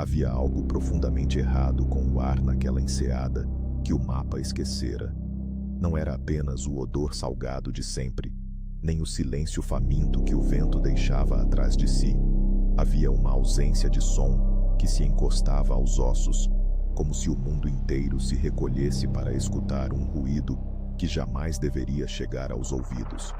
Havia algo profundamente errado com o ar naquela enseada que o mapa esquecera. Não era apenas o odor salgado de sempre, nem o silêncio faminto que o vento deixava atrás de si. Havia uma ausência de som que se encostava aos ossos, como se o mundo inteiro se recolhesse para escutar um ruído que jamais deveria chegar aos ouvidos.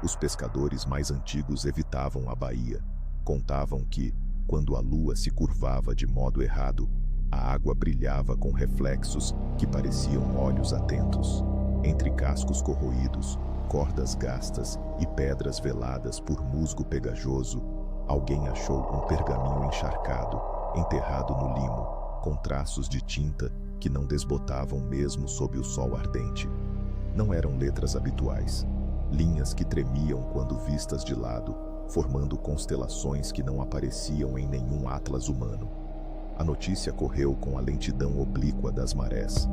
Os pescadores mais antigos evitavam a baía. Contavam que, quando a lua se curvava de modo errado, a água brilhava com reflexos que pareciam olhos atentos. Entre cascos corroídos, cordas gastas e pedras veladas por musgo pegajoso, alguém achou um pergaminho encharcado, enterrado no limo, com traços de tinta que não desbotavam mesmo sob o sol ardente. Não eram letras habituais, linhas que tremiam quando vistas de lado, formando constelações que não apareciam em nenhum atlas humano. A notícia correu com a lentidão oblíqua das marés.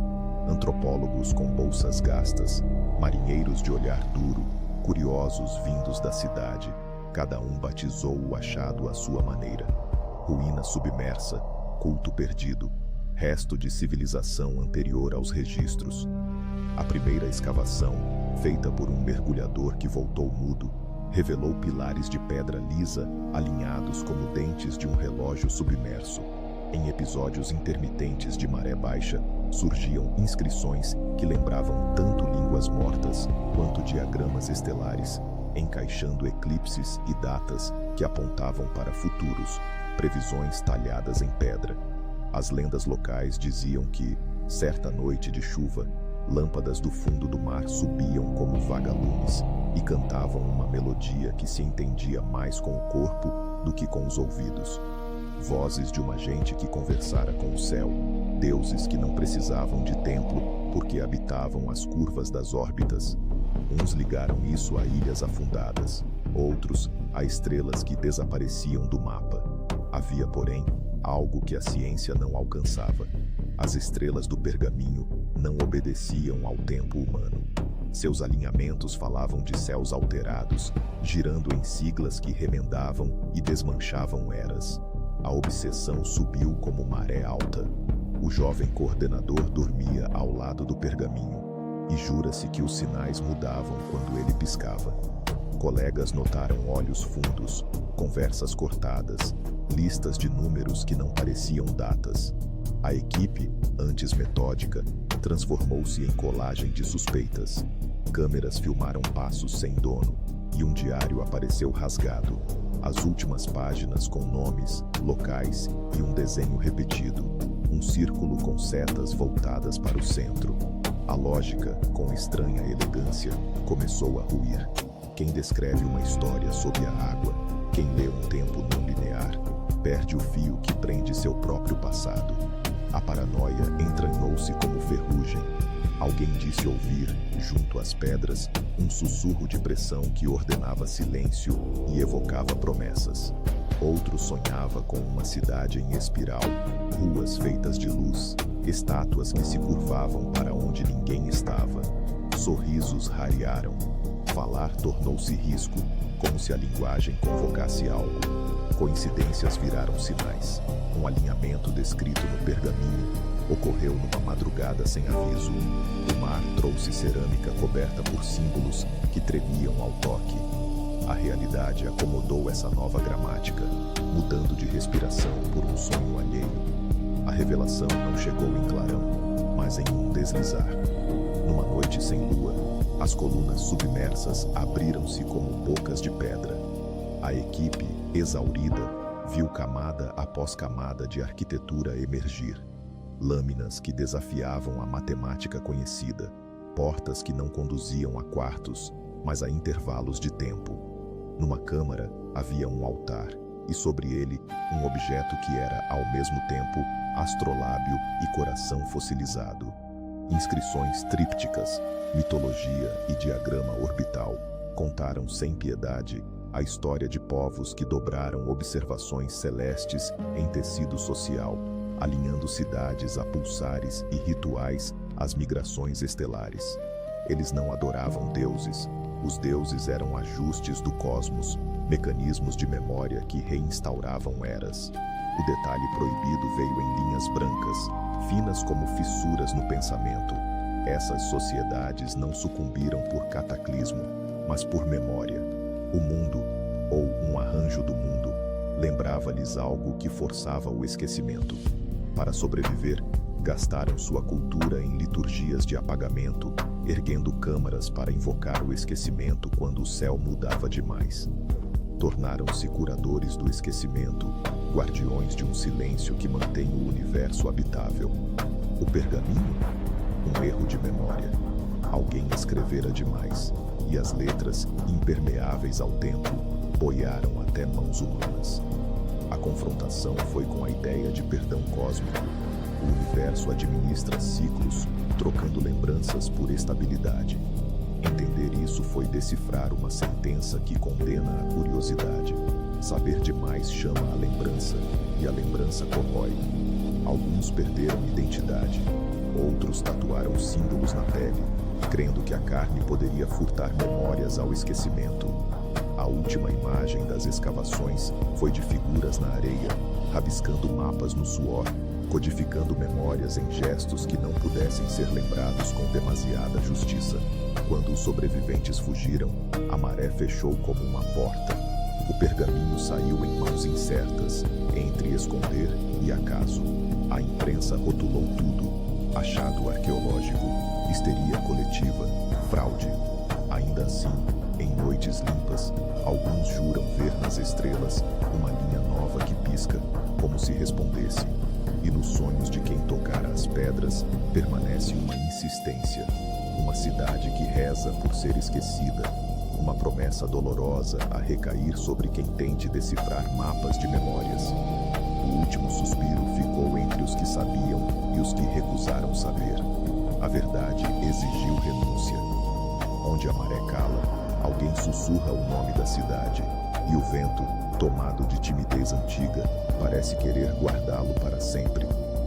Antropólogos com bolsas gastas, marinheiros de olhar duro, curiosos vindos da cidade, cada um batizou o achado à sua maneira. Ruína submersa, culto perdido, resto de civilização anterior aos registros. A primeira escavação, feita por um mergulhador que voltou mudo, revelou pilares de pedra lisa alinhados como dentes de um relógio submerso. Em episódios intermitentes de maré baixa, surgiam inscrições que lembravam tanto línguas mortas quanto diagramas estelares, encaixando eclipses e datas que apontavam para futuros, previsões talhadas em pedra. As lendas locais diziam que, certa noite de chuva, lâmpadas do fundo do mar subiam como vagalumes e cantavam uma melodia que se entendia mais com o corpo do que com os ouvidos. Vozes de uma gente que conversara com o céu, deuses que não precisavam de templo porque habitavam as curvas das órbitas. Uns ligaram isso a ilhas afundadas, outros a estrelas que desapareciam do mapa. Havia, porém, algo que a ciência não alcançava. As estrelas do pergaminho não obedeciam ao tempo humano. Seus alinhamentos falavam de céus alterados, girando em siglas que remendavam e desmanchavam eras. A obsessão subiu como maré alta. O jovem coordenador dormia ao lado do pergaminho, e jura-se que os sinais mudavam quando ele piscava. Colegas notaram olhos fundos, conversas cortadas, listas de números que não pareciam datas. A equipe, antes metódica, transformou-se em colagem de suspeitas. Câmeras filmaram passos sem dono, e um diário apareceu rasgado. As últimas páginas com nomes, locais e um desenho repetido. Um círculo com setas voltadas para o centro. A lógica, com estranha elegância, começou a ruir. Quem descreve uma história sob a água, quem lê um tempo não linear, perde o fio que prende seu próprio passado. A paranoia entranhou-se como ferrugem. Alguém disse ouvir, junto às pedras, um sussurro de pressão que ordenava silêncio e evocava promessas. Outro sonhava com uma cidade em espiral, ruas feitas de luz, estátuas que se curvavam para onde ninguém estava. Sorrisos rarearam. Falar tornou-se risco, como se a linguagem convocasse algo. Coincidências viraram sinais. Um alinhamento descrito no pergaminho ocorreu numa madrugada sem aviso. O mar trouxe cerâmica coberta por símbolos que tremiam ao toque. A realidade acomodou essa nova gramática, mudando de respiração por um sonho alheio. A revelação não chegou em clarão, mas em um deslizar. Numa noite sem lua, as colunas submersas abriram-se como bocas de pedra. A equipe, exaurida, viu camada após camada de arquitetura emergir. Lâminas que desafiavam a matemática conhecida, portas que não conduziam a quartos, mas a intervalos de tempo. Numa câmara havia um altar, e sobre ele um objeto que era, ao mesmo tempo, astrolábio e coração fossilizado. Inscrições trípticas, mitologia e diagrama orbital contaram sem piedade a história de povos que dobraram observações celestes em tecido social, alinhando cidades a pulsares e rituais às migrações estelares. Eles não adoravam deuses. Os deuses eram ajustes do cosmos, mecanismos de memória que reinstauravam eras. O detalhe proibido veio em linhas brancas, finas como fissuras no pensamento. Essas sociedades não sucumbiram por cataclismo, mas por memória. O mundo, ou um arranjo do mundo, lembrava-lhes algo que forçava o esquecimento. Para sobreviver, gastaram sua cultura em liturgias de apagamento, erguendo câmaras para invocar o esquecimento quando o céu mudava demais. Tornaram-se curadores do esquecimento, guardiões de um silêncio que mantém o universo habitável. O pergaminho? Um erro de memória. Alguém escrevera demais, e as letras, impermeáveis ao tempo, boiaram até mãos humanas. A confrontação foi com a ideia de perdão cósmico. O universo administra ciclos, trocando lembranças por estabilidade. Entender isso foi decifrar uma sentença que condena a curiosidade. Saber demais chama a lembrança, e a lembrança corrói. Alguns perderam identidade, outros tatuaram símbolos na pele, crendo que a carne poderia furtar memórias ao esquecimento. A última imagem das escavações foi de figuras na areia, rabiscando mapas no suor, codificando memórias em gestos que não pudessem ser lembrados com demasiada justiça. Quando os sobreviventes fugiram, a maré fechou como uma porta. O pergaminho saiu em mãos incertas, entre esconder e acaso. A imprensa rotulou tudo: achado arqueológico, histeria coletiva, fraude. Ainda assim, em noites limpas, alguns juram ver nas estrelas uma linha nova que pisca, como se respondesse. E nos sonhos de quem tocara as pedras, permanece uma insistência. Uma cidade que reza por ser esquecida. Uma promessa dolorosa a recair sobre quem tente decifrar mapas de memórias. O último suspiro ficou entre os que sabiam e os que recusaram saber. A verdade exigiu renúncia. Onde a maré cala, alguém sussurra o nome da cidade, e o vento, tomado de timidez antiga, parece querer guardá-lo para sempre.